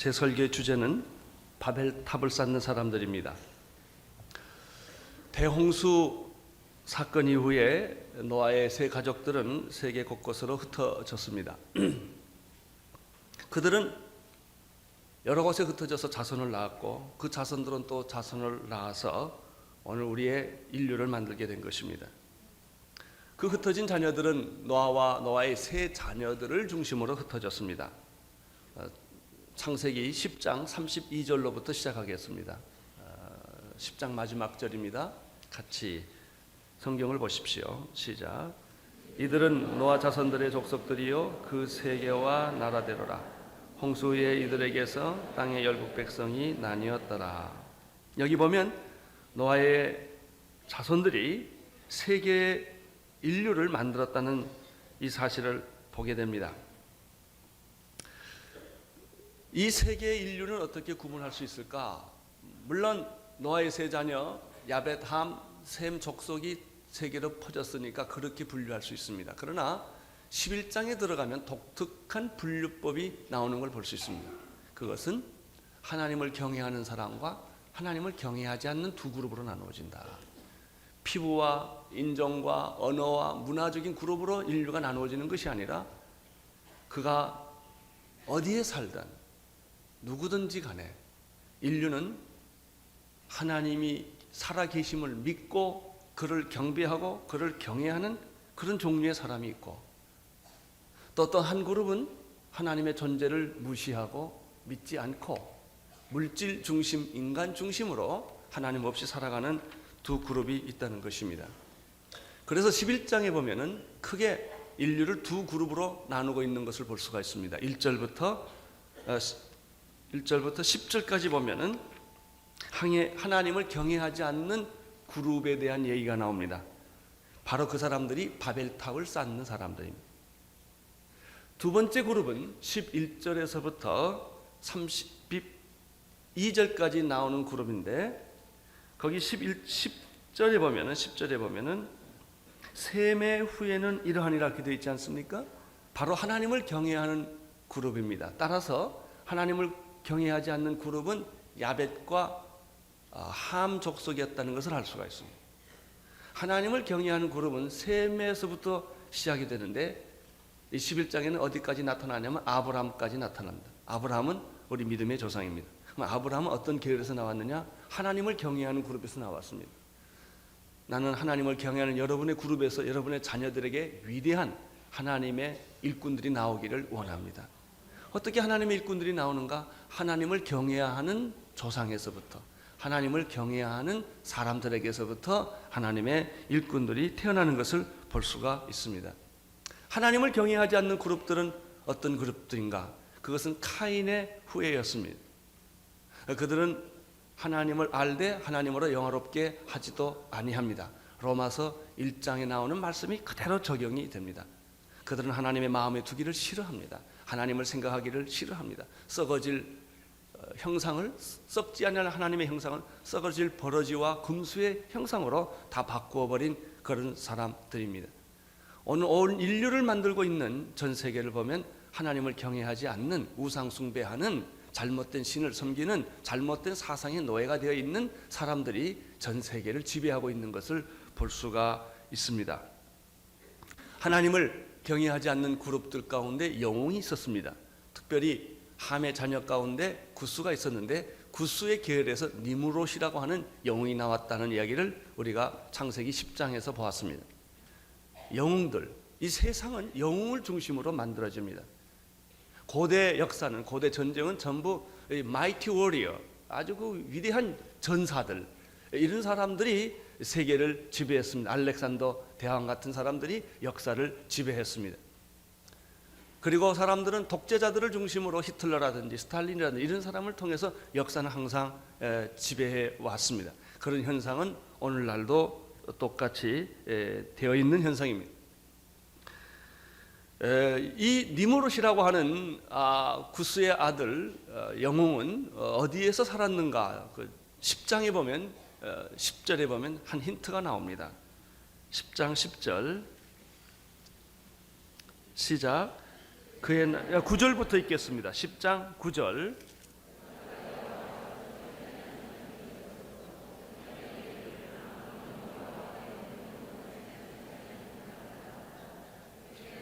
제 설교의 주제는 바벨탑을 쌓는 사람들입니다. 대홍수 사건 이후에 노아의 세 가족들은 세계 곳곳으로 흩어졌습니다. 그들은 여러 곳에 흩어져서 자손을 낳았고 그 자손들은 또 자손을 낳아서 오늘 우리의 인류를 만들게 된 것입니다. 그 흩어진 자녀들은 노아와 노아의 세 자녀들을 중심으로 흩어졌습니다. 창세기 10장 32절로부터 시작하겠습니다. 10장 마지막 절입니다. 같이 성경을 보십시오. 시작. 이들은 노아 자손들의 족속들이요 그 세계와 나라대로라. 홍수 후에 이들에게서 땅의 열국 백성이 나뉘었더라. 여기 보면 노아의 자손들이 세계의 인류를 만들었다는 이 사실을 보게 됩니다. 이 세계의 인류는 어떻게 구분할 수 있을까? 물론 노아의 세 자녀 야벳, 함, 셈 족속이 세계로 퍼졌으니까 그렇게 분류할 수 있습니다. 그러나 11장에 들어가면 독특한 분류법이 나오는 걸 볼 수 있습니다. 그것은 하나님을 경외하는 사람과 하나님을 경외하지 않는 두 그룹으로 나누어진다. 피부와 인종과 언어와 문화적인 그룹으로 인류가 나누어지는 것이 아니라 그가 어디에 살든 누구든지 간에 인류는 하나님이 살아계심을 믿고 그를 경배하고 그를 경외하는 그런 종류의 사람이 있고 또 한 그룹은 하나님의 존재를 무시하고 믿지 않고 물질 중심, 인간 중심으로 하나님 없이 살아가는 두 그룹이 있다는 것입니다. 그래서 11장에 보면은 크게 인류를 두 그룹으로 나누고 있는 것을 볼 수가 있습니다. 1절부터 10절까지 보면은 하나님을 경외하지 않는 그룹에 대한 얘기가 나옵니다. 바로 그 사람들이 바벨탑을 쌓는 사람들입니다. 두 번째 그룹은 11절에서부터 32절까지 나오는 그룹인데 거기 10절에 보면은 셈의 후에는 이러하니라 이렇게 되어 있지 않습니까? 바로 하나님을 경외하는 그룹입니다. 따라서 하나님을 경외하지 않는 그룹은 야벳과 함 족속이었다는 것을 알 수가 있습니다. 하나님을 경외하는 그룹은 셈에서부터 시작이 되는데 이 11장에는 어디까지 나타나냐면 아브라함까지 나타납니다. 아브라함은 우리 믿음의 조상입니다. 그럼 아브라함은 어떤 계열에서 나왔느냐? 하나님을 경외하는 그룹에서 나왔습니다. 나는 하나님을 경외하는 여러분의 그룹에서 여러분의 자녀들에게 위대한 하나님의 일꾼들이 나오기를 원합니다. 어떻게 하나님의 일꾼들이 나오는가? 하나님을 경외하는 조상에서부터 하나님을 경외하는 사람들에게서부터 하나님의 일꾼들이 태어나는 것을 볼 수가 있습니다. 하나님을 경외하지 않는 그룹들은 어떤 그룹들인가? 그것은 카인의 후예였습니다. 그들은 하나님을 알되 하나님으로 영화롭게 하지도 아니합니다. 로마서 1장에 나오는 말씀이 그대로 적용이 됩니다. 그들은 하나님의 마음에 두기를 싫어합니다. 하나님을 생각하기를 싫어합니다. 썩어질 형상을, 썩지 않는 하나님의 형상을 썩어질 버러지와 금수의 형상으로 다 바꾸어버린 그런 사람들입니다. 오늘 온 인류를 만들고 있는 전 세계를 보면 하나님을 경외하지 않는, 우상 숭배하는, 잘못된 신을 섬기는 잘못된 사상의 노예가 되어 있는 사람들이 전 세계를 지배하고 있는 것을 볼 수가 있습니다. 하나님을 경외하지 않는 그룹들 가운데 영웅이 있었습니다. 특별히 함의 자녀 가운데 구스가 있었는데 구스의 계열에서 니므롯이라고 하는 영웅이 나왔다는 이야기를 우리가 창세기 10장에서 보았습니다. 영웅들, 이 세상은 영웅을 중심으로 만들어집니다. 고대 역사는, 고대 전쟁은 전부 마이티 워리어, 아주 그 위대한 전사들, 이런 사람들이 세계를 지배했습니다. 알렉산더 대왕 같은 사람들이 역사를 지배했습니다. 그리고 사람들은 독재자들을 중심으로 히틀러라든지 스탈린이라든지 이런 사람을 통해서 역사는 항상 지배해 왔습니다. 그런 현상은 오늘날도 똑같이 되어 있는 현상입니다. 이 니므롯이라고 하는 구스의 아들 영웅은 어디에서 살았는가? 10장에 보면 10절에 보면 한 힌트가 나옵니다. 10장 10절 시작. 그의 9절부터 읽겠습니다. 10장 9절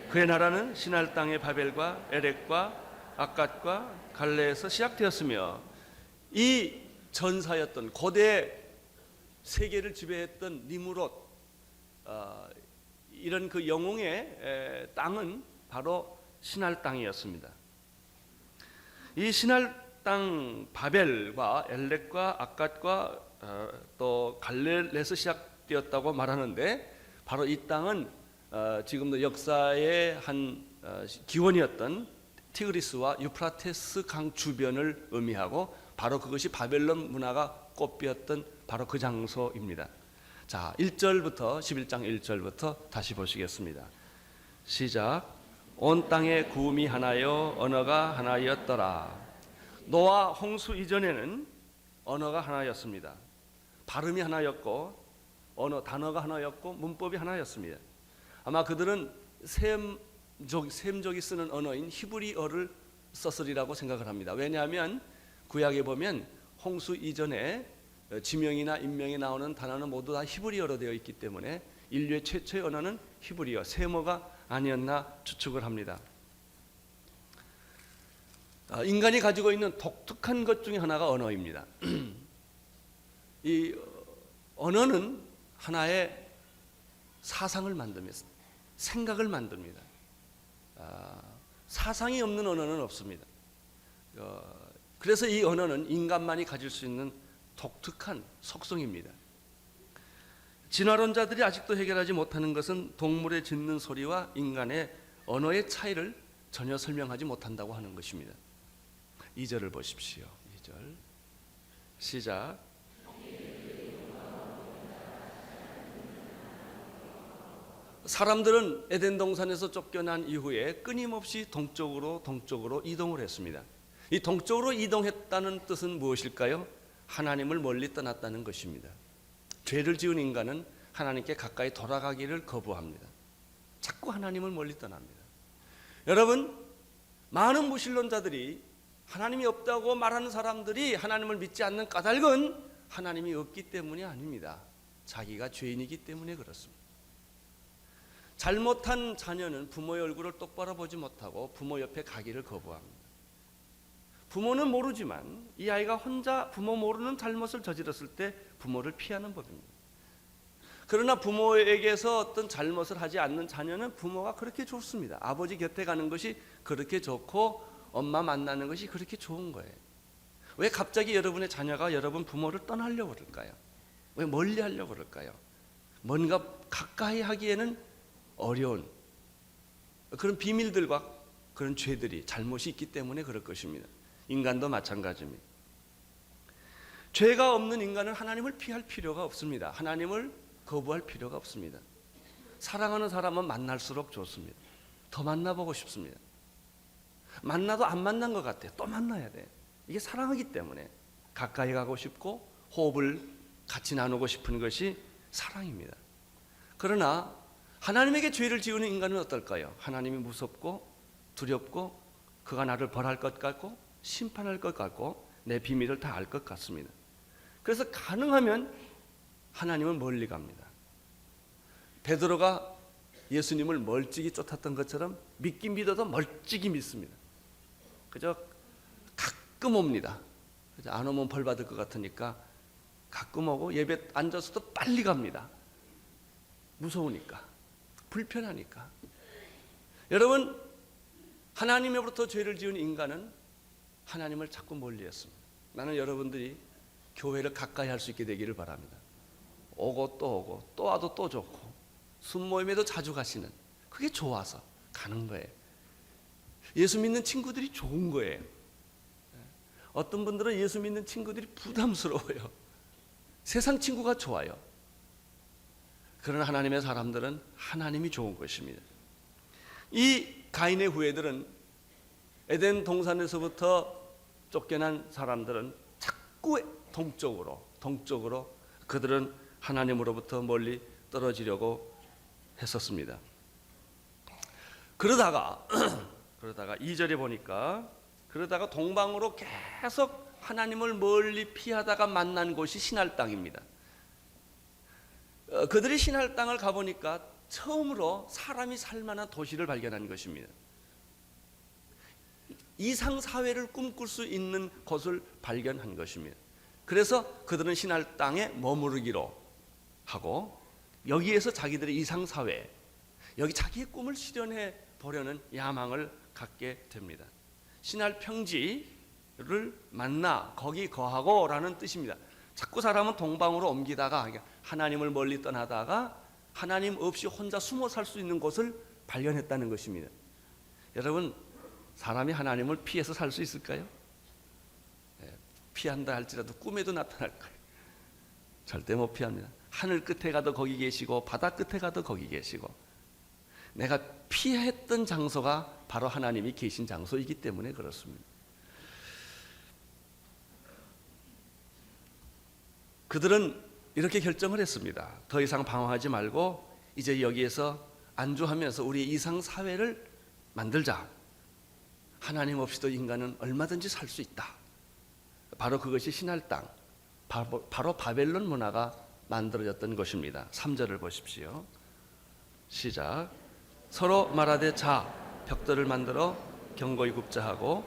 그의 나라는 시날 땅의 바벨과 에렉과 악갓과 갈레에서 시작되었으며 이 전사였던 고대 세계를 지배했던 니무롯 이런 그 영웅의 땅은 바로 시날 땅이었습니다. 이 시날 땅 바벨과 엘렉과 악갓과 또 갈레에서 시작되었다고 말하는데 바로 이 땅은 지금도 역사의 한 기원이었던 티그리스와 유프라테스 강 주변을 의미하고 바로 그것이 바벨론 문화가 꽃피었던 바로 그 장소입니다. 자, 1절부터 11장 1절부터 다시 보시겠습니다. 시작. 온 땅에 구음이 하나요 언어가 하나였더라. 노아 홍수 이전에는 언어가 하나였습니다. 발음이 하나였고 단어가 하나였고 문법이 하나였습니다. 아마 그들은 셈족이 쓰는 언어인 히브리어를 썼으리라고 생각을 합니다. 왜냐하면 구약에 보면 홍수 이전에 지명이나 인명이 나오는 단어는 모두 다 히브리어로 되어 있기 때문에 인류의 최초의 언어는 히브리어, 세모가 아니었나 추측을 합니다. 인간이 가지고 있는 독특한 것 중에 하나가 언어입니다. 이 언어는 하나의 사상을 만듭니다. 생각을 만듭니다. 사상이 없는 언어는 없습니다. 그래서 이 언어는 인간만이 가질 수 있는 독특한 속성입니다. 진화론자들이 아직도 해결하지 못하는 것은 동물의 짖는 소리와 인간의 언어의 차이를 전혀 설명하지 못한다고 하는 것입니다. 2절을 보십시오. 2절 시작. 사람들은 에덴 동산에서 쫓겨난 이후에 끊임없이 동쪽으로 이동을 했습니다. 이 동쪽으로 이동했다는 뜻은 무엇일까요? 하나님을 멀리 떠났다는 것입니다. 죄를 지은 인간은 하나님께 가까이 돌아가기를 거부합니다. 자꾸 하나님을 멀리 떠납니다. 여러분, 많은 무신론자들이 하나님이 없다고 말하는 사람들이 하나님을 믿지 않는 까닭은 하나님이 없기 때문이 아닙니다. 자기가 죄인이기 때문에 그렇습니다. 잘못한 자녀는 부모의 얼굴을 똑바로 보지 못하고 부모 옆에 가기를 거부합니다. 부모는 모르지만 이 아이가 혼자 부모 모르는 잘못을 저질렀을 때 부모를 피하는 법입니다. 그러나 부모에게서 어떤 잘못을 하지 않는 자녀는 부모가 그렇게 좋습니다. 아버지 곁에 가는 것이 그렇게 좋고 엄마 만나는 것이 그렇게 좋은 거예요. 왜 갑자기 여러분의 자녀가 여러분 부모를 떠나려고 그럴까요? 왜 멀리 하려고 그럴까요? 뭔가 가까이 하기에는 어려운 그런 비밀들과 그런 죄들이 잘못이 있기 때문에 그럴 것입니다. 인간도 마찬가지입니다. 죄가 없는 인간은 하나님을 피할 필요가 없습니다. 하나님을 거부할 필요가 없습니다. 사랑하는 사람은 만날수록 좋습니다. 더 만나보고 싶습니다. 만나도 안 만난 것 같아요. 또 만나야 돼. 이게 사랑하기 때문에 가까이 가고 싶고 호흡을 같이 나누고 싶은 것이 사랑입니다. 그러나 하나님에게 죄를 지으는 인간은 어떨까요? 하나님이 무섭고 두렵고 그가 나를 벌할 것 같고 심판할 것 같고 내 비밀을 다 알 것 같습니다. 그래서 가능하면 하나님은 멀리 갑니다. 베드로가 예수님을 멀찍이 쫓았던 것처럼 믿긴 믿어도 멀찍이 믿습니다. 그저 가끔 옵니다. 그저 안 오면 벌 받을 것 같으니까 가끔 오고 예배 앉아서도 빨리 갑니다. 무서우니까, 불편하니까. 여러분, 하나님으로부터 죄를 지은 인간은 하나님을 자꾸 멀리했습니다. 나는 여러분들이 교회를 가까이 할 수 있게 되기를 바랍니다. 오고 또 와도 또 좋고 순모임에도 자주 가시는, 그게 좋아서 가는 거예요. 예수 믿는 친구들이 좋은 거예요. 어떤 분들은 예수 믿는 친구들이 부담스러워요. 세상 친구가 좋아요. 그러나 하나님의 사람들은 하나님이 좋은 것입니다. 이 가인의 후예들은 에덴 동산에서부터 쫓겨난 사람들은 자꾸 동쪽으로 그들은 하나님으로부터 멀리 떨어지려고 했었습니다. 그러다가 2절에 보니까 그러다가 동방으로 계속 하나님을 멀리 피하다가 만난 곳이 시날 땅입니다. 그들이 시날 땅을 가보니까 처음으로 사람이 살 만한 도시를 발견한 것입니다. 이상 사회를 꿈꿀 수 있는 곳을 발견한 것입니다. 그래서 그들은 신할 땅에 머무르기로 하고 여기에서 자기들의 이상 사회, 여기 자기의 꿈을 실현해 보려는 야망을 갖게 됩니다. 신할 평지를 만나 거기 거하고라는 뜻입니다. 자꾸 사람은 동방으로 옮기다가 하나님을 멀리 떠나다가 하나님 없이 혼자 숨어 살 수 있는 곳을 발견했다는 것입니다. 여러분, 사람이 하나님을 피해서 살 수 있을까요? 피한다 할지라도 꿈에도 나타날 거예요. 절대 못 피합니다. 하늘 끝에 가도 거기 계시고 바다 끝에 가도 거기 계시고, 내가 피했던 장소가 바로 하나님이 계신 장소이기 때문에 그렇습니다. 그들은 이렇게 결정을 했습니다. 더 이상 방황하지 말고 이제 여기에서 안주하면서 우리 이상 사회를 만들자. 하나님 없이도 인간은 얼마든지 살 수 있다. 바로 그것이 신할 땅, 바로 바벨론 문화가 만들어졌던 것입니다. 3절을 보십시오. 시작. 서로 말하되 자 벽돌을 만들어 견고히 굽자 하고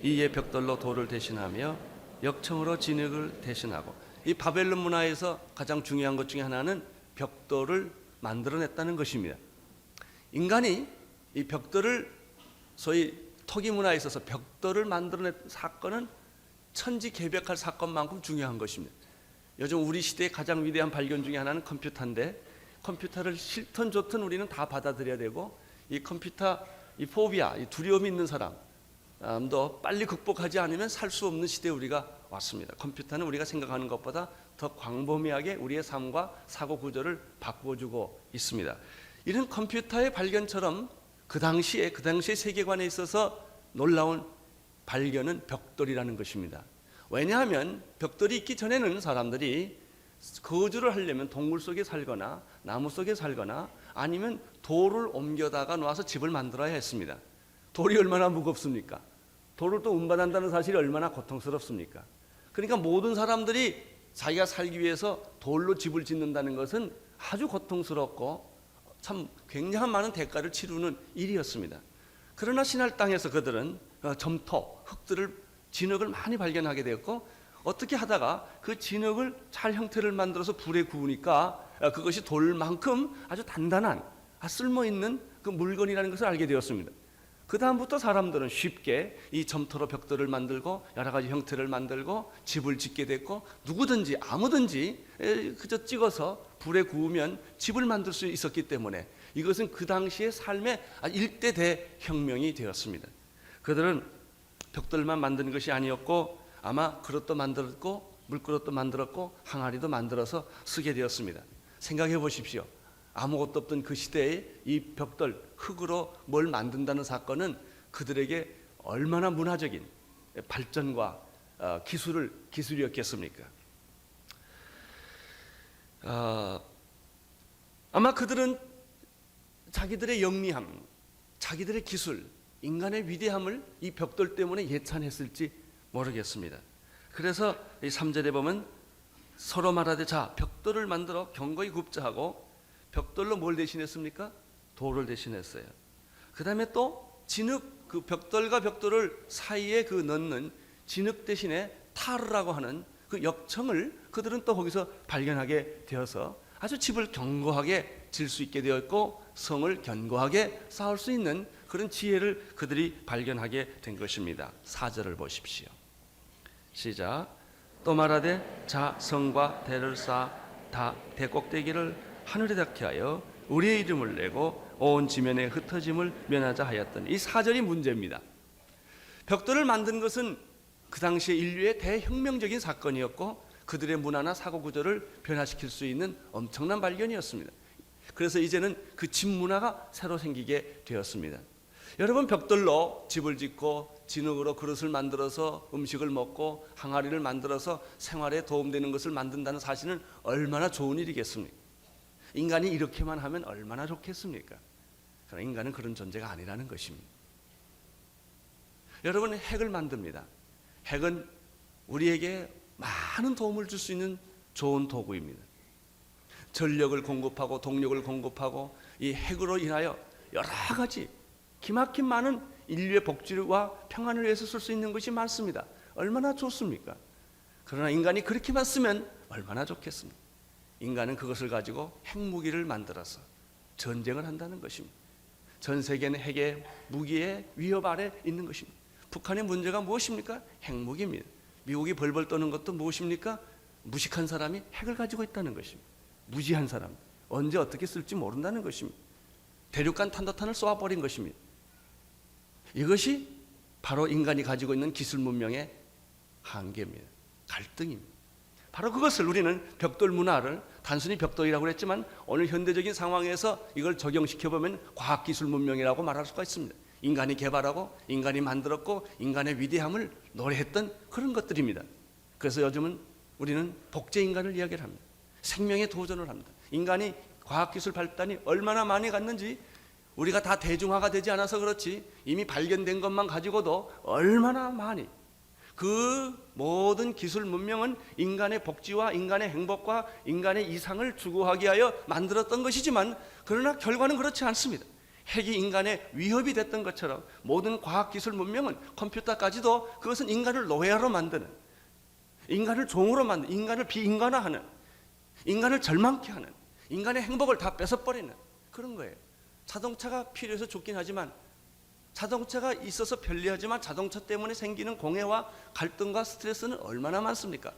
이에 벽돌로 돌을 대신하며 역청으로 진흙을 대신하고. 이 바벨론 문화에서 가장 중요한 것 중에 하나는 벽돌을 만들어냈다는 것입니다. 인간이 이 벽돌을, 소위 토기 문화에 있어서 벽돌을 만들어낸 사건은 천지개벽할 사건만큼 중요한 것입니다. 요즘 우리 시대의 가장 위대한 발견 중에 하나는 컴퓨터인데, 컴퓨터를 싫든 좋든 우리는 다 받아들여야 되고, 이 컴퓨터, 이 포비아, 이 두려움이 있는 사람도 빨리 극복하지 않으면 살 수 없는 시대에 우리가 왔습니다. 컴퓨터는 우리가 생각하는 것보다 더 광범위하게 우리의 삶과 사고 구조를 바꿔주고 있습니다. 이런 컴퓨터의 발견처럼 그 당시의 세계관에 있어서 놀라운 발견은 벽돌이라는 것입니다. 왜냐하면 벽돌이 있기 전에는 사람들이 거주를 하려면 동굴 속에 살거나 나무 속에 살거나 아니면 돌을 옮겨다가 놔서 집을 만들어야 했습니다. 돌이 얼마나 무겁습니까? 돌을 또 운반한다는 사실이 얼마나 고통스럽습니까? 그러니까 모든 사람들이 자기가 살기 위해서 돌로 집을 짓는다는 것은 아주 고통스럽고 참 굉장한 많은 대가를 치르는 일이었습니다. 그러나 신할 땅에서 그들은 점토, 흙들을, 진흙을 많이 발견하게 되었고, 어떻게 하다가 그 진흙을 잘 형태를 만들어서 불에 구우니까 그것이 돌만큼 아주 단단한, 쓸모있는 그 물건이라는 것을 알게 되었습니다. 그 다음부터 사람들은 쉽게 이 점토로 벽돌을 만들고 여러 가지 형태를 만들고 집을 짓게 됐고, 누구든지 아무든지 그저 찍어서 불에 구우면 집을 만들 수 있었기 때문에 이것은 그 당시의 삶의 일대 대혁명이 되었습니다. 그들은 벽돌만 만드는 것이 아니었고 아마 그릇도 만들었고 물그릇도 만들었고 항아리도 만들어서 쓰게 되었습니다. 생각해 보십시오. 아무것도 없던 그 시대에 이 벽돌, 흙으로 뭘 만든다는 사건은 그들에게 얼마나 문화적인 발전과 기술이었겠습니까? 아마 그들은 자기들의 영리함, 자기들의 기술, 인간의 위대함을 이 벽돌 때문에 예찬했을지 모르겠습니다. 그래서 이 3절에 보면 서로 말하되 자 벽돌을 만들어 견고히 굽자 하고, 벽돌로 뭘 대신했습니까? 돌을 대신했어요. 그 다음에 또 진흙, 그 벽돌과 벽돌을 사이에 그 넣는 진흙 대신에 타르라고 하는 그 역청을 그들은 또 거기서 발견하게 되어서 아주 집을 견고하게 질 수 있게 되었고 성을 견고하게 쌓을 수 있는 그런 지혜를 그들이 발견하게 된 것입니다. 4절을 보십시오. 시작. 또 말하되 자 성과 대를 쌓아 다 대꼭대기를 하늘에 닿게 하여 우리의 이름을 내고 온 지면에 흩어짐을 면하자 하였더니, 이 4절이 문제입니다. 벽돌을 만든 것은 그 당시에 인류의 대혁명적인 사건이었고 그들의 문화나 사고 구조를 변화시킬 수 있는 엄청난 발견이었습니다. 그래서 이제는 그 집 문화가 새로 생기게 되었습니다. 여러분, 벽돌로 집을 짓고 진흙으로 그릇을 만들어서 음식을 먹고 항아리를 만들어서 생활에 도움되는 것을 만든다는 사실은 얼마나 좋은 일이겠습니까? 인간이 이렇게만 하면 얼마나 좋겠습니까? 그러나 인간은 그런 존재가 아니라는 것입니다. 여러분, 핵을 만듭니다. 핵은 우리에게 많은 도움을 줄 수 있는 좋은 도구입니다. 전력을 공급하고 동력을 공급하고 이 핵으로 인하여 여러 가지 기막힌 많은 인류의 복지와 평안을 위해서 쓸 수 있는 것이 많습니다. 얼마나 좋습니까? 그러나 인간이 그렇게만 쓰면 얼마나 좋겠습니까? 인간은 그것을 가지고 핵무기를 만들어서 전쟁을 한다는 것입니다. 전 세계는 핵의 무기의 위협 아래 있는 것입니다. 북한의 문제가 무엇입니까? 핵무기입니다. 미국이 벌벌 떠는 것도 무엇입니까? 무식한 사람이 핵을 가지고 있다는 것입니다. 무지한 사람, 언제 어떻게 쓸지 모른다는 것입니다. 대륙간 탄도탄을 쏘아버린 것입니다. 이것이 바로 인간이 가지고 있는 기술 문명의 한계입니다. 갈등입니다. 바로 그것을 우리는 벽돌 문화를 단순히 벽돌이라고 했지만 오늘 현대적인 상황에서 이걸 적용시켜보면 과학기술 문명이라고 말할 수가 있습니다. 인간이 개발하고 인간이 만들었고 인간의 위대함을 노래했던 그런 것들입니다. 그래서 요즘은 우리는 복제인간을 이야기를 합니다. 생명에 도전을 합니다. 인간이 과학기술 발달이 얼마나 많이 갔는지 우리가 다 대중화가 되지 않아서 그렇지 이미 발견된 것만 가지고도 얼마나 많이 그 모든 기술 문명은 인간의 복지와 인간의 행복과 인간의 이상을 추구하기 위하여 만들었던 것이지만 그러나 결과는 그렇지 않습니다. 핵이 인간의 위협이 됐던 것처럼 모든 과학기술 문명은 컴퓨터까지도 그것은 인간을 노예로 만드는, 인간을 종으로 만드는, 인간을 비인간화하는, 인간을 절망케 하는, 인간의 행복을 다 뺏어버리는 그런 거예요. 자동차가 필요해서 좋긴 하지만 자동차가 있어서 편리하지만 자동차 때문에 생기는 공해와 갈등과 스트레스는 얼마나 많습니까?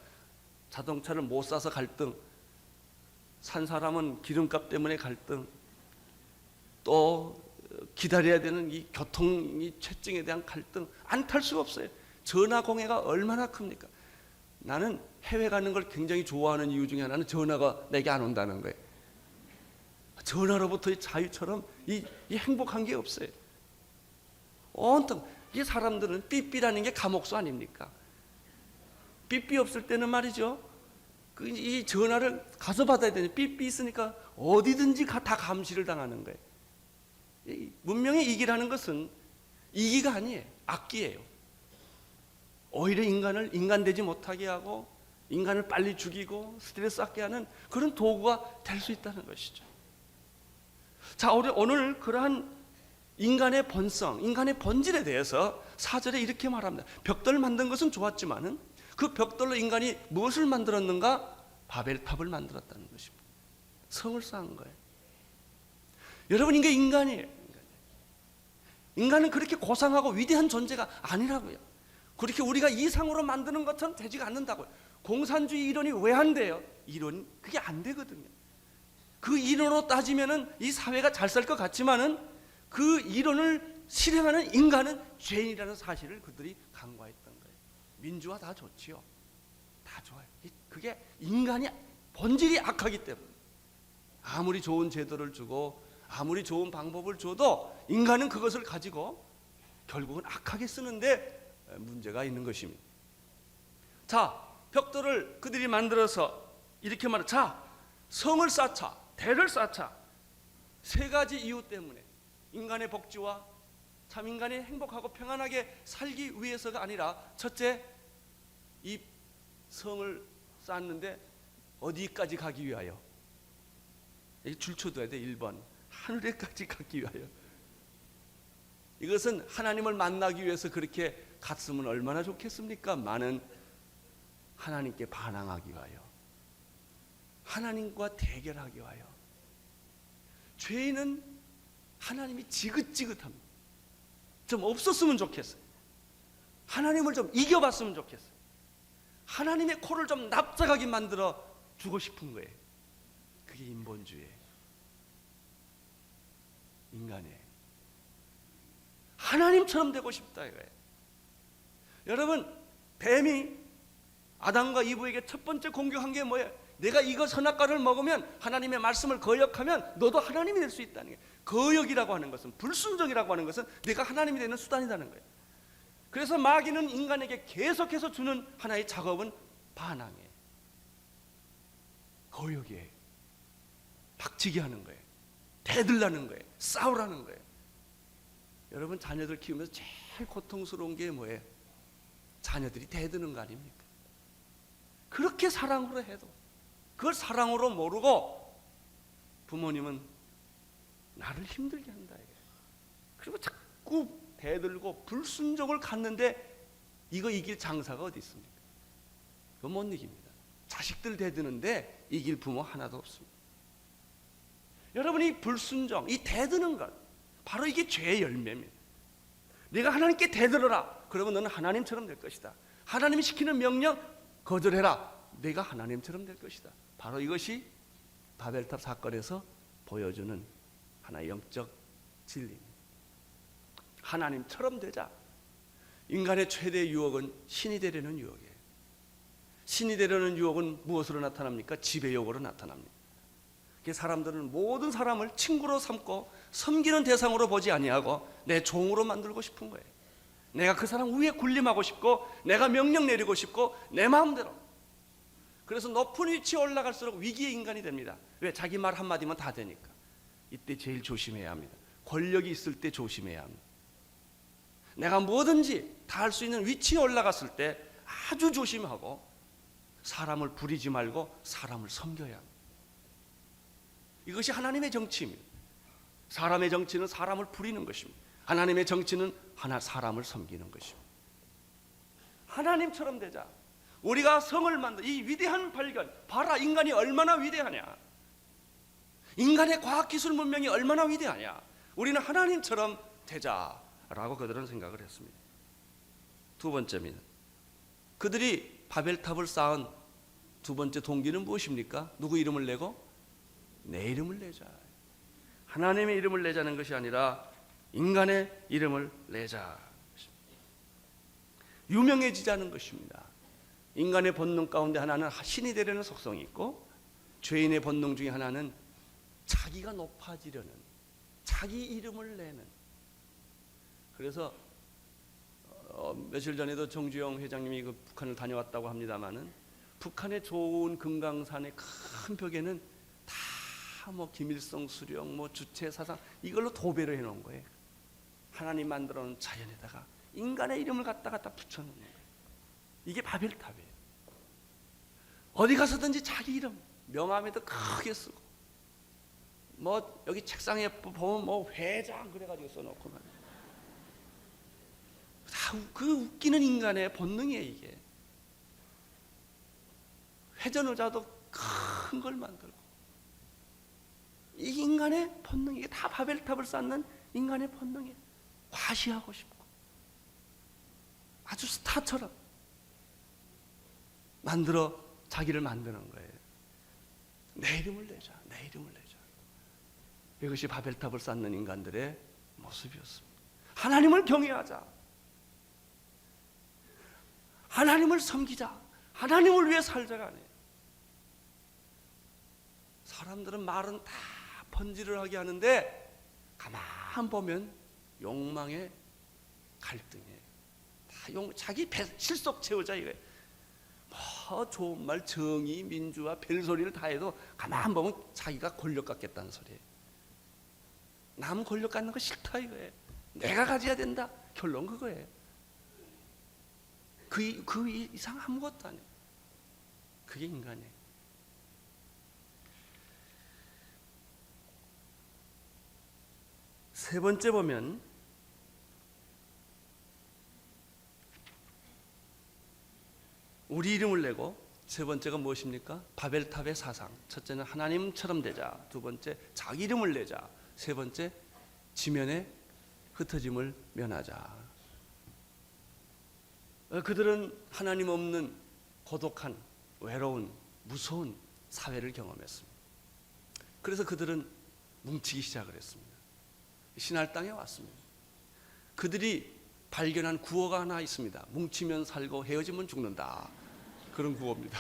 자동차를 못 사서 갈등, 산 사람은 기름값 때문에 갈등, 또 기다려야 되는 이 교통이 체증에 대한 갈등, 안 탈 수가 없어요. 전화 공해가 얼마나 큽니까? 나는 해외 가는 걸 굉장히 좋아하는 이유 중에 하나는 전화가 내게 안 온다는 거예요. 전화로부터의 자유처럼 이 행복한 게 없어요. 온통 이 사람들은 삐삐라는 게 감옥수 아닙니까? 삐삐 없을 때는 말이죠. 이 전화를 가서 받아야 되는 삐삐 있으니까 어디든지 다 감시를 당하는 거예요. 문명의 이기라는 것은 이기가 아니에요. 악기예요. 오히려 인간을 인간되지 못하게 하고 인간을 빨리 죽이고 스트레스 받게 하는 그런 도구가 될 수 있다는 것이죠. 자, 오늘 그러한 인간의 본성, 인간의 본질에 대해서 4절에 이렇게 말합니다. 벽돌을 만든 것은 좋았지만은 그 벽돌로 인간이 무엇을 만들었는가? 바벨탑을 만들었다는 것입니다. 성을 쌓은 거예요. 여러분, 이게 인간이에요. 인간은 그렇게 고상하고 위대한 존재가 아니라고요. 그렇게 우리가 이상으로 만드는 것처럼 되지가 않는다고요. 공산주의 이론이 왜 안 돼요? 이론 그게 안 되거든요. 그 이론으로 따지면은 이 사회가 잘 살 것 같지만은 그 이론을 실행하는 인간은 죄인이라는 사실을 그들이 간과했던 거예요. 민주화 다 좋지요. 다 좋아요. 그게 인간이 본질이 악하기 때문에 아무리 좋은 제도를 주고 아무리 좋은 방법을 줘도 인간은 그것을 가지고 결국은 악하게 쓰는데 문제가 있는 것입니다. 자, 벽돌을 그들이 만들어서 이렇게 말해. 자, 성을 쌓자, 대를 쌓자. 세 가지 이유 때문에 인간의 복지와 참 인간이 행복하고 평안하게 살기 위해서가 아니라 첫째, 이 성을 쌓는데 어디까지 가기 위하여? 줄쳐둬야 돼. 1번 하늘에까지 가기 위하여. 이것은 하나님을 만나기 위해서 그렇게 갔으면 얼마나 좋겠습니까? 많은 하나님께 반항하기 위하여, 하나님과 대결하기 위하여. 죄인은 하나님이 지긋지긋합니다. 좀 없었으면 좋겠어요. 하나님을 좀 이겨봤으면 좋겠어요. 하나님의 코를 좀 납작하게 만들어 주고 싶은 거예요. 그게 인본주의예요. 인간이에요. 하나님처럼 되고 싶다 이거예요. 여러분, 뱀이 아담과 이브에게 첫 번째 공격한 게 뭐예요? 내가 이거 선악과를 먹으면 하나님의 말씀을 거역하면 너도 하나님이 될 수 있다는 거예요. 거역이라고 하는 것은, 불순종이라고 하는 것은 내가 하나님이 되는 수단이라는 거예요. 그래서 마귀는 인간에게 계속해서 주는 하나의 작업은 반항이에요. 거역이에요. 박치기 하는 거예요. 대들라는 거예요. 싸우라는 거예요. 여러분, 자녀들 키우면서 제일 고통스러운 게 뭐예요? 자녀들이 대드는 거 아닙니까? 그렇게 사랑으로 해도 그걸 사랑으로 모르고 부모님은 나를 힘들게 한다. 그리고 자꾸 대들고 불순종을 갖는데 이거 이길 장사가 어디 있습니까? 그거 못 이깁니다. 자식들 대드는데 이길 부모 하나도 없습니다. 여러분이 불순종, 이 대드는 것, 바로 이게 죄의 열매입니다. 네가 하나님께 대들어라. 그러면 너는 하나님처럼 될 것이다. 하나님이 시키는 명령 거절해라. 내가 하나님처럼 될 것이다. 바로 이것이 바벨탑 사건에서 보여주는 하나의 영적 진리입니다. 하나님처럼 되자. 인간의 최대 유혹은 신이 되려는 유혹이에요. 신이 되려는 유혹은 무엇으로 나타납니까? 지배욕으로 나타납니다. 사람들은 모든 사람을 친구로 삼고 섬기는 대상으로 보지 아니하고 내 종으로 만들고 싶은 거예요. 내가 그 사람 위에 군림하고 싶고 내가 명령 내리고 싶고 내 마음대로. 그래서 높은 위치에 올라갈수록 위기의 인간이 됩니다. 왜? 자기 말 한마디면 다 되니까. 이때 제일 조심해야 합니다. 권력이 있을 때 조심해야 합니다. 내가 뭐든지 다 할 수 있는 위치에 올라갔을 때 아주 조심하고 사람을 부리지 말고 사람을 섬겨야 합니다. 이것이 하나님의 정치입니다. 사람의 정치는 사람을 부리는 것입니다. 하나님의 정치는 사람을 섬기는 것입니다. 하나님처럼 되자. 우리가 성을 만든 이 위대한 발견, 봐라 인간이 얼마나 위대하냐. 인간의 과학기술 문명이 얼마나 위대하냐. 우리는 하나님처럼 되자라고 그들은 생각을 했습니다. 두 번째입니다. 그들이 바벨탑을 쌓은 두 번째 동기는 무엇입니까? 누구 이름을 내고? 내 이름을 내자. 하나님의 이름을 내자는 것이 아니라 인간의 이름을 내자. 유명해지자는 것입니다. 인간의 본능 가운데 하나는 신이 되려는 속성이 있고 죄인의 본능 중에 하나는 자기가 높아지려는, 자기 이름을 내는. 그래서 며칠 전에도 정주영 회장님이 그 북한을 다녀왔다고 합니다마는 북한의 좋은 금강산의 큰 벽에는 다 뭐 김일성 수령, 뭐 주체 사상 이걸로 도배를 해놓은 거예요. 하나님 만들어놓은 자연에다가 인간의 이름을 갖다 붙여놓는 거예요. 이게 바벨탑이에요. 어디 가서든지 자기 이름 명함에도 크게 쓰고, 뭐 여기 책상에 보면 뭐 회장 그래가지고 써놓고 다 그 웃기는 인간의 본능이에요. 이게 회전의자도 큰 걸 만들고, 이 인간의 본능, 이게 다 바벨탑을 쌓는 인간의 본능이에요. 과시하고 싶고 아주 스타처럼 만들어 자기를 만드는 거예요. 내 이름을 내자, 내 이름을 내자. 이것이 바벨탑을 쌓는 인간들의 모습이었습니다. 하나님을 경외하자, 하나님을 섬기자, 하나님을 위해 살자가 아니에요. 사람들은 말은 다 번지를 하게 하는데 가만 보면 욕망의 갈등이에요. 다 자기 실속 채우자 이거예요. 뭐 좋은 말, 정의, 민주화, 별소리를 다 해도 가만 보면 자기가 권력 갖겠다는 소리예요. 남 권력 갖는 거 싫다 이거예요. 내가 가져야 된다. 결론 그거예요. 그 이상 아무것도 아니에요. 그게 인간이에요. 세 번째 보면 우리 이름을 내고, 세 번째가 무엇입니까? 바벨탑의 사상. 첫째는 하나님처럼 되자, 두 번째 자기 이름을 내자, 세 번째 지면에 흩어짐을 면하자. 그들은 하나님 없는 고독한, 외로운, 무서운 사회를 경험했습니다. 그래서 그들은 뭉치기 시작을 했습니다. 신할 땅에 왔습니다. 그들이 발견한 구호가 하나 있습니다. 뭉치면 살고 헤어지면 죽는다. 그런 구호입니다.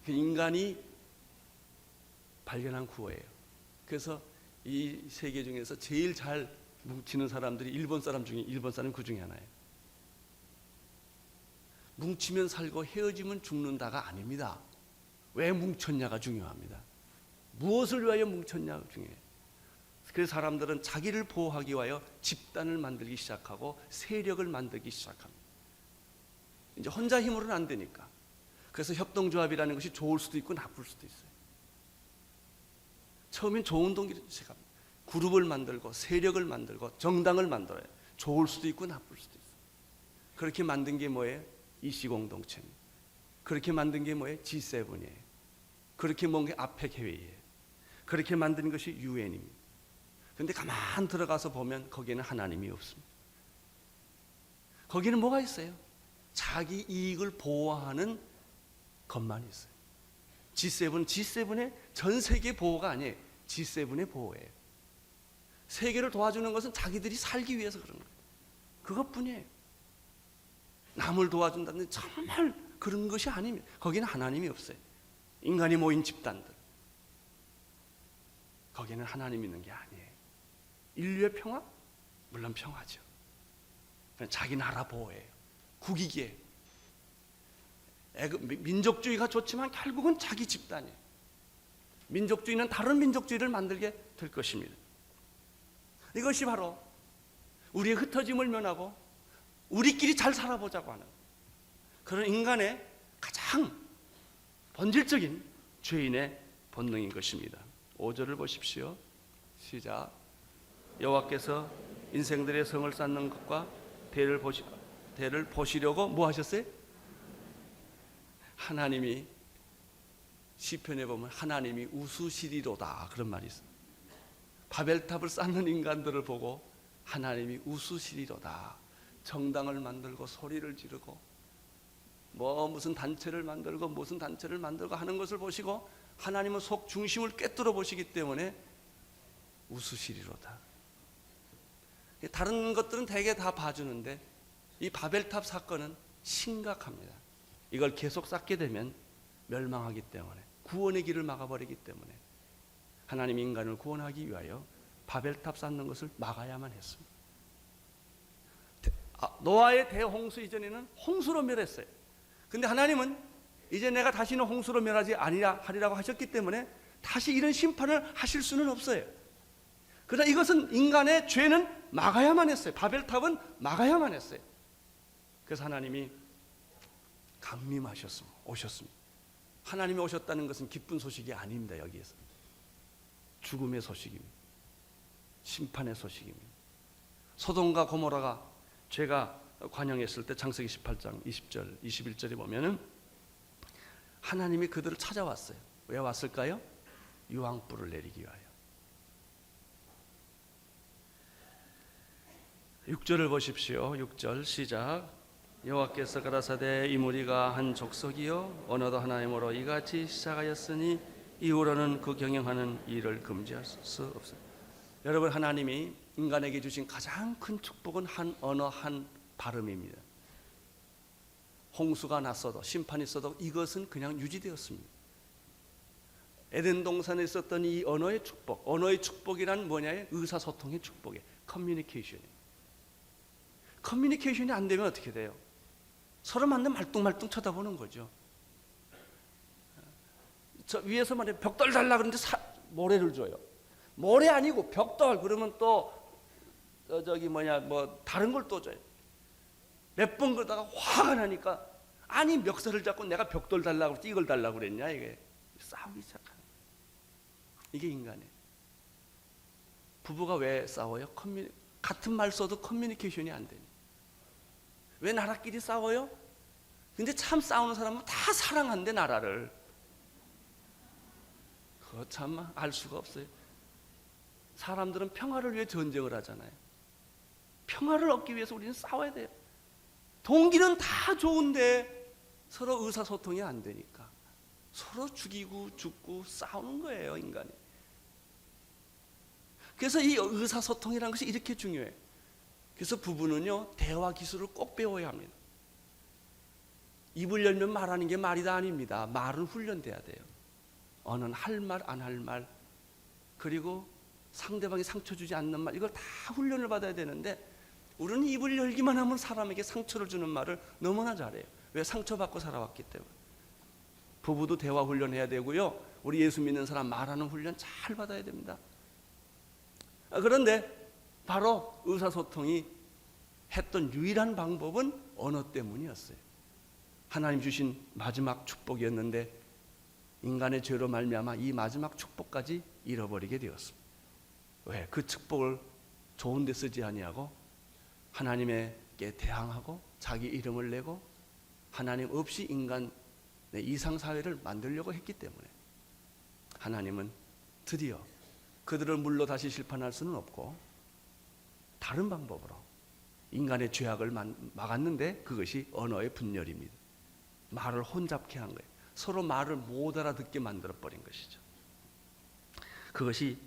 인간이 발견한 구호예요. 그래서 이 세계 중에서 제일 잘 뭉치는 사람들이 일본 사람 그 중에 하나예요. 뭉치면 살고 헤어지면 죽는다가 아닙니다. 왜 뭉쳤냐가 중요합니다. 무엇을 위하여 뭉쳤냐가 중요해요. 그래서 사람들은 자기를 보호하기 위하여 집단을 만들기 시작하고 세력을 만들기 시작합니다. 이제 혼자 힘으로는 안 되니까. 그래서 협동조합이라는 것이 좋을 수도 있고 나쁠 수도 있어요. 처음엔 좋은 동기를 시작합니다. 그룹을 만들고 세력을 만들고 정당을 만들어요. 좋을 수도 있고 나쁠 수도 있어요. 그렇게 만든 게 뭐예요? 이시공동체입니다. 그렇게 만든 게 뭐예요? G7이에요. 그렇게 모은 게 아펙 회의예요. 그렇게 만든 것이 유엔입니다. 그런데 가만 들어가서 보면 거기에는 하나님이 없습니다. 거기는 뭐가 있어요? 자기 이익을 보호하는 것만 있어요. G7의 전 세계 보호가 아니에요. G7의 보호예요. 세계를 도와주는 것은 자기들이 살기 위해서 그런 거예요. 그것뿐이에요. 남을 도와준다는 정말 그런 것이 아닙니다. 거기는 하나님이 없어요. 인간이 모인 집단들. 거기는 하나님 있는 게 아니에요. 인류의 평화? 물론 평화죠. 자기 나라 보호예요. 국익이에요. 민족주의가 좋지만 결국은 자기 집단이에요. 민족주의는 다른 민족주의를 만들게 될 것입니다. 이것이 바로 우리의 흩어짐을 면하고 우리끼리 잘 살아보자고 하는 그런 인간의 가장 본질적인 죄인의 본능인 것입니다. 5절을 보십시오. 시작. 여호와께서 인생들의 성을 쌓는 것과 대를 보시려고 뭐 하셨어요? 하나님이 시편에 보면 하나님이 웃으시리로다 그런 말이 있어요. 바벨탑을 쌓는 인간들을 보고 하나님이 웃으시리로다. 정당을 만들고 소리를 지르고 무슨 단체를 만들고 무슨 단체를 만들고 하는 것을 보시고 하나님은 속 중심을 꿰뚫어 보시기 때문에 웃으시리로다. 다른 것들은 대개 다 봐주는데 이 바벨탑 사건은 심각합니다. 이걸 계속 쌓게 되면 멸망하기 때문에, 구원의 길을 막아버리기 때문에 하나님 인간을 구원하기 위하여 바벨탑 쌓는 것을 막아야만 했습니다. 노아의 대홍수 이전에는 홍수로 멸했어요. 근데 하나님은 이제 내가 다시는 홍수로 멸하지 아니라 하리라고 하셨기 때문에 다시 이런 심판을 하실 수는 없어요. 그러나 이것은 인간의 죄는 막아야만 했어요. 바벨탑은 막아야만 했어요. 그래서 하나님이 강림하셨습니다. 오셨습니다. 하나님이 오셨다는 것은 기쁜 소식이 아닙니다. 여기에서 죽음의 소식입니다. 심판의 소식입니다. 소돔과 고모라가 죄가 관영했을 때 창세기 18장 20절 21절에 보면은 하나님이 그들을 찾아왔어요. 왜 왔을까요? 유황불을 내리기 위하여. 6절을 보십시오. 6절 시작. 여호와께서 가라사대 이 무리가 한 족속이요 언어도 하나님으로 이같이 시작하였으니 이후로는 그 경영하는 일을 금지할 수 없어요. 여러분, 하나님이 인간에게 주신 가장 큰 축복은 한 언어 한 발음입니다. 홍수가 났어도 심판이 있어도 이것은 그냥 유지되었습니다. 에덴 동산에 있었던 이 언어의 축복, 언어의 축복이란 뭐냐요? 의사소통의 축복이에요. 커뮤니케이션이 안 되면 어떻게 돼요? 서로 만나면 말뚱말뚱 쳐다보는 거죠. 저 위에서 말해 벽돌 달라 그러는데 모래를 줘요. 모래 아니고 벽돌 그러면 또 다른 걸 또 줘요. 몇 번 그러다가 화가 나니까 아니 멱살을 잡고 내가 벽돌 달라고 그랬지 이걸 달라고 그랬냐, 이게 싸우기 시작하는. 이게 인간이에요. 부부가 왜 싸워요? 같은 말 써도 커뮤니케이션이 안 되니. 왜 나라끼리 싸워요? 근데 참 싸우는 사람은 다 사랑한대 나라를. 그거 참 알 수가 없어요. 사람들은 평화를 위해 전쟁을 하잖아요. 평화를 얻기 위해서 우리는 싸워야 돼요. 동기는 다 좋은데 서로 의사소통이 안 되니까 서로 죽이고 죽고 싸우는 거예요, 인간이. 그래서 이 의사소통이라는 것이 이렇게 중요해요. 그래서 부부는요, 대화 기술을 꼭 배워야 합니다. 입을 열면 말하는 게 말이 다 아닙니다. 말은 훈련돼야 돼요. 언어는 할 말, 안 할 말, 그리고 상대방이 상처 주지 않는 말, 이걸 다 훈련을 받아야 되는데 우리는 입을 열기만 하면 사람에게 상처를 주는 말을 너무나 잘해요. 왜? 상처받고 살아왔기 때문에. 부부도 대화 훈련해야 되고요, 우리 예수 믿는 사람 말하는 훈련 잘 받아야 됩니다. 그런데 바로 의사소통이 했던 유일한 방법은 언어 때문이었어요. 하나님 주신 마지막 축복이었는데 인간의 죄로 말미암아 이 마지막 축복까지 잃어버리게 되었습니다. 왜? 그 축복을 좋은 데 쓰지 아니하고 하나님께 대항하고 자기 이름을 내고 하나님 없이 인간 이상사회를 만들려고 했기 때문에 하나님은 드디어 그들을 물로 다시 심판할 수는 없고 다른 방법으로 인간의 죄악을 막았는데 그것이 언어의 분열입니다. 말을 혼잡케 한 거예요. 서로 말을 못 알아듣게 만들어버린 것이죠. 그것이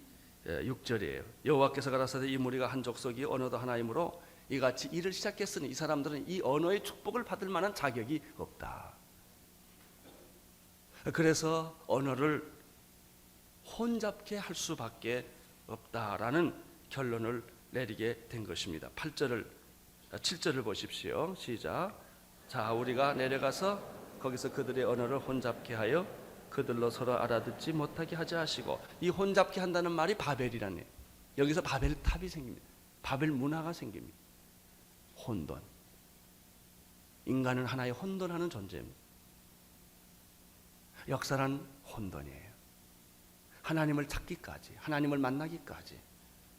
6절이에요. 여호와께서 가라사대 이 무리가 한 족속이 언어도 하나이므로 이같이 일을 시작했으니 이 사람들은 이 언어의 축복을 받을 만한 자격이 없다. 그래서 언어를 혼잡케 할 수밖에 없다라는 결론을 내리게 된 것입니다. 7절을 보십시오. 시작. 자, 우리가 내려가서 거기서 그들의 언어를 혼잡케 하여 그들로 서로 알아듣지 못하게 하자 하시고, 이 혼잡케 한다는 말이 바벨이라네요. 여기서 바벨탑이 생깁니다. 바벨 문화가 생깁니다. 혼돈. 인간은 하나의 혼돈하는 존재입니다. 역사란 혼돈이에요. 하나님을 찾기까지, 하나님을 만나기까지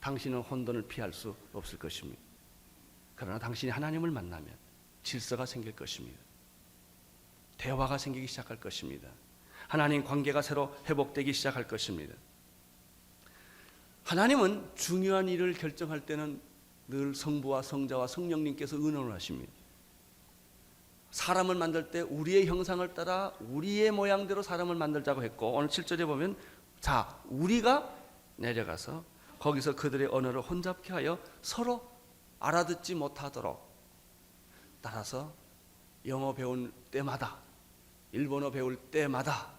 당신은 혼돈을 피할 수 없을 것입니다. 그러나 당신이 하나님을 만나면 질서가 생길 것입니다. 대화가 생기기 시작할 것입니다. 하나님 관계가 새로 회복되기 시작할 것입니다. 하나님은 중요한 일을 결정할 때는 늘 성부와 성자와 성령님께서 의논을 하십니다. 사람을 만들 때 우리의 형상을 따라 우리의 모양대로 사람을 만들자고 했고, 오늘 7절에 보면 자, 우리가 내려가서 거기서 그들의 언어를 혼잡케 하여 서로 알아듣지 못하도록, 따라서 영어 배울 때마다, 일본어 배울 때마다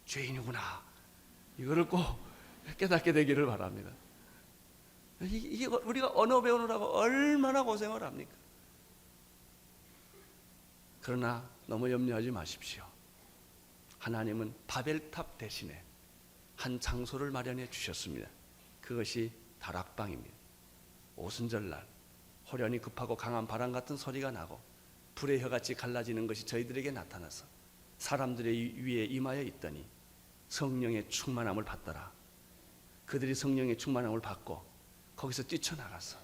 죄인이구나, 이거를 꼭 깨닫게 되기를 바랍니다. 이게 우리가 언어 배우느라고 얼마나 고생을 합니까? 그러나 너무 염려하지 마십시오. 하나님은 바벨탑 대신에 한 장소를 마련해 주셨습니다. 그것이 다락방입니다. 오순절날 호련히 급하고 강한 바람 같은 소리가 나고 불의 혀같이 갈라지는 것이 저희들에게 나타나서 사람들의 위에 임하여 있더니 성령의 충만함을 받더라. 그들이 성령의 충만함을 받고 거기서 뛰쳐나가서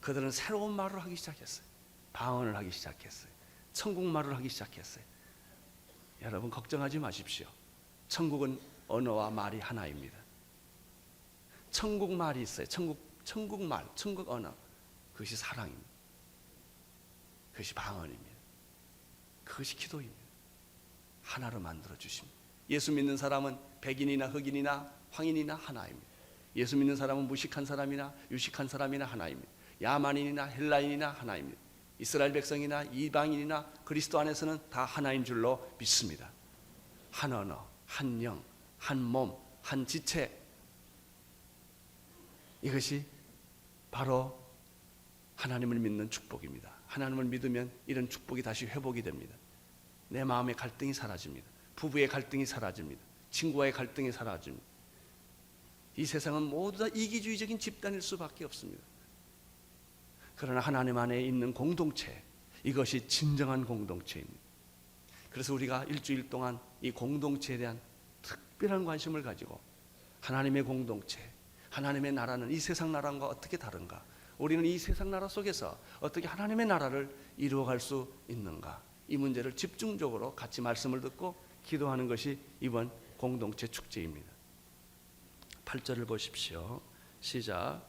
그들은 새로운 말을 하기 시작했어요. 방언을 하기 시작했어요. 천국말을 하기 시작했어요. 여러분 걱정하지 마십시오. 천국은 언어와 말이 하나입니다. 천국말이 있어요. 천국말, 천국 언어. 그것이 사랑입니다. 그것이 방언입니다. 그것이 기도입니다. 하나로 만들어 주십니다. 예수 믿는 사람은 백인이나 흑인이나 황인이나 하나입니다. 예수 믿는 사람은 무식한 사람이나 유식한 사람이나 하나입니다. 야만인이나 헬라인이나 하나입니다. 이스라엘 백성이나 이방인이나 그리스도 안에서는 다 하나인 줄로 믿습니다. 한 언어, 한 영, 한 몸, 한 지체. 이것이 바로 하나님을 믿는 축복입니다. 하나님을 믿으면 이런 축복이 다시 회복이 됩니다. 내 마음의 갈등이 사라집니다. 부부의 갈등이 사라집니다. 친구와의 갈등이 사라집니다. 이 세상은 모두 다 이기주의적인 집단일 수밖에 없습니다. 그러나 하나님 안에 있는 공동체, 이것이 진정한 공동체입니다. 그래서 우리가 일주일 동안 이 공동체에 대한 특별한 관심을 가지고 하나님의 공동체, 하나님의 나라는 이 세상 나라와 어떻게 다른가? 우리는 이 세상 나라 속에서 어떻게 하나님의 나라를 이루어갈 수 있는가? 이 문제를 집중적으로 같이 말씀을 듣고 기도하는 것이 이번 공동체 축제입니다. 8절을 보십시오. 시작.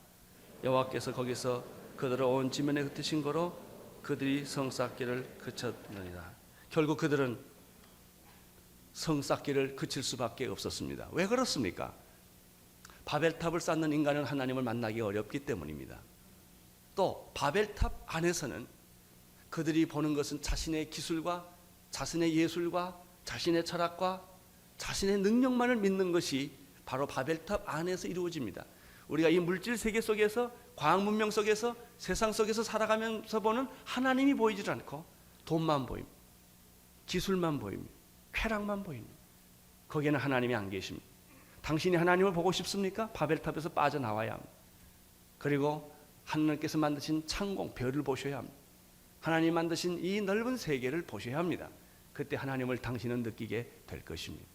여호와께서 거기서 그들을 온 지면에 흩으신 거로 그들이 성 쌓기를 그쳤느니라. 결국 그들은 성 쌓기를 그칠 수밖에 없었습니다. 왜 그렇습니까? 바벨탑을 쌓는 인간은 하나님을 만나기 어렵기 때문입니다. 또 바벨탑 안에서는 그들이 보는 것은 자신의 기술과 자신의 예술과 자신의 철학과 자신의 능력만을 믿는 것이 바로 바벨탑 안에서 이루어집니다. 우리가 이 물질 세계 속에서, 과학 문명 속에서, 세상 속에서 살아가면서 보는 하나님이 보이질 않고 돈만 보입니다. 기술만 보입니다. 쾌락만 보입니다. 거기에는 하나님이 안 계십니다. 당신이 하나님을 보고 싶습니까? 바벨탑에서 빠져나와야 합니다. 그리고 하나님께서 만드신 창공, 별을 보셔야 합니다. 하나님 만드신 이 넓은 세계를 보셔야 합니다. 그때 하나님을 당신은 느끼게 될 것입니다.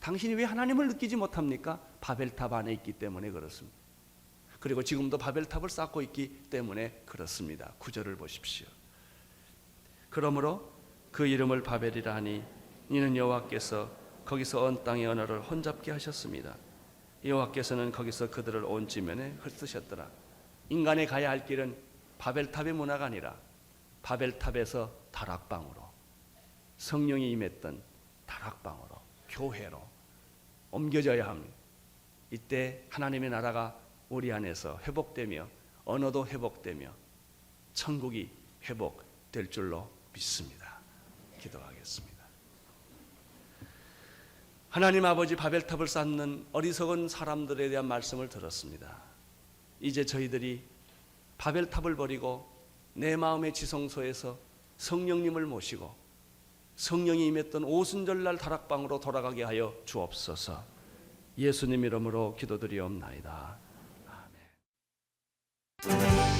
당신이 왜 하나님을 느끼지 못합니까? 바벨탑 안에 있기 때문에 그렇습니다. 그리고 지금도 바벨탑을 쌓고 있기 때문에 그렇습니다. 9절을 보십시오. 그러므로 그 이름을 바벨이라 하니 이는 여호와께서 거기서 온 땅의 언어를 혼잡게 하셨습니다. 여호와께서는 거기서 그들을 온 지면에 흩으셨더라. 인간이 가야 할 길은 바벨탑의 문화가 아니라 바벨탑에서 다락방으로, 성령이 임했던 다락방으로, 교회로 옮겨져야 합니다. 이때 하나님의 나라가 우리 안에서 회복되며 언어도 회복되며 천국이 회복될 줄로 믿습니다. 기도하겠습니다. 하나님 아버지, 바벨탑을 쌓는 어리석은 사람들에 대한 말씀을 들었습니다. 이제 저희들이 바벨탑을 버리고 내 마음의 지성소에서 성령님을 모시고 성령이 임했던 오순절날 다락방으로 돌아가게 하여 주옵소서. 예수님 이름으로 기도드리옵나이다. 아멘.